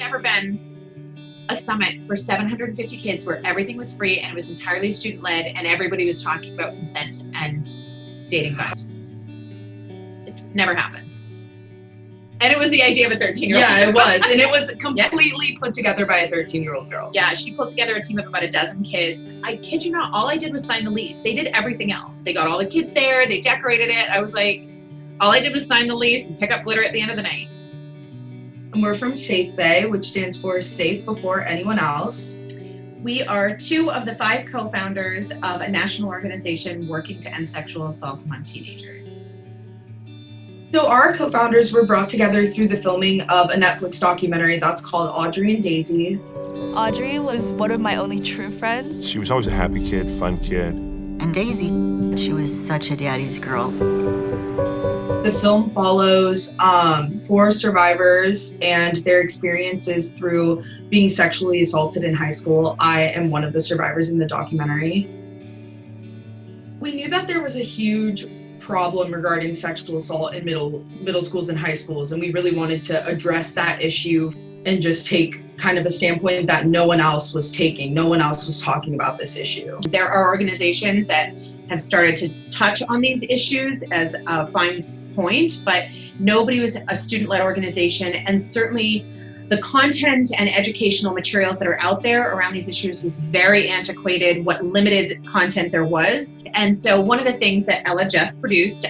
never been a summit for 750 kids where everything was free and it was entirely student-led and everybody was talking about consent and dating advice. It's never happened. And it was the idea of a 13-year-old. Yeah, it was. And it was completely put together by a 13-year-old girl. Yeah, she pulled together a team of about a dozen kids. I kid you not, all I did was sign the lease. They did everything else. They got all the kids there, they decorated it. I was like, all I did was sign the lease and pick up glitter at the end of the night. And we're from SafeBAE, which stands for Safe Before Anyone Else. We are 2 of the 5 co-founders of a national organization working to end sexual assault among teenagers. So our co-founders were brought together through the filming of a Netflix documentary that's called Audrey and Daisy. Audrey was one of my only true friends. She was always a happy kid, fun kid. And Daisy, she was such a daddy's girl. The film follows 4 survivors and their experiences through being sexually assaulted in high school. I am one of the survivors in the documentary. We knew that there was a huge problem regarding sexual assault in middle schools and high schools, and we really wanted to address that issue and just take kind of a standpoint that no one else was taking. No one else was talking about this issue. There are organizations that have started to touch on these issues as a fine point, but nobody was a student-led organization, and certainly the content and educational materials that are out there around these issues was very antiquated, what limited content there was. And so one of the things that Ella just produced,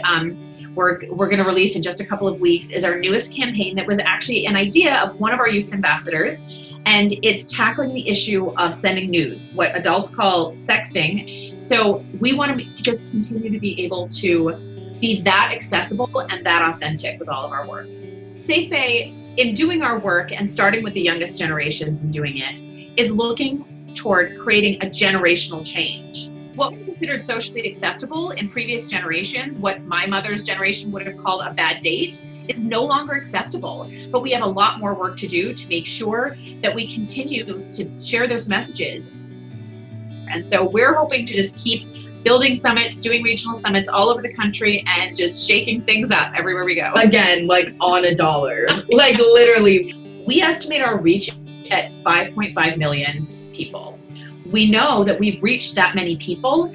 we're going to release in just a couple of weeks, is our newest campaign that was actually an idea of one of our youth ambassadors, and it's tackling the issue of sending nudes, what adults call sexting. So we want to just continue to be able to be that accessible and that authentic with all of our work. SafeBAE, in doing our work and starting with the youngest generations and doing it, is looking toward creating a generational change. What was considered socially acceptable in previous generations, what my mother's generation would have called a bad date, is no longer acceptable. But we have a lot more work to do to make sure that we continue to share those messages. And so we're hoping to just keep building summits, doing regional summits all over the country, and just shaking things up everywhere we go. Again, like on a dollar, like literally. We estimate our reach at 5.5 million people. We know that we've reached that many people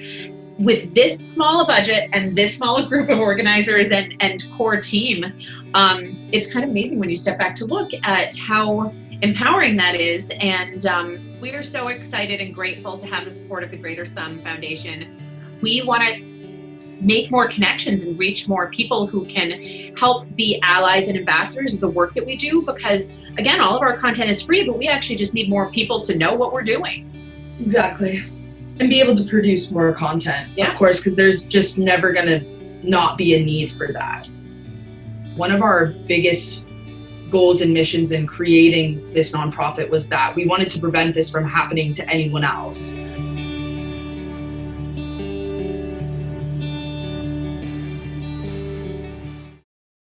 with this small a budget and this small a group of organizers and core team. It's kind of amazing when you step back to look at how empowering that is. And we are so excited and grateful to have the support of the Greater Sum Foundation. We want to make more connections and reach more people who can help be allies and ambassadors of the work that we do, because again, all of our content is free, but we actually just need more people to know what we're doing. Exactly. And be able to produce more content, yeah. Of course, because there's just never going to not be a need for that. One of our biggest goals and missions in creating this nonprofit was that we wanted to prevent this from happening to anyone else.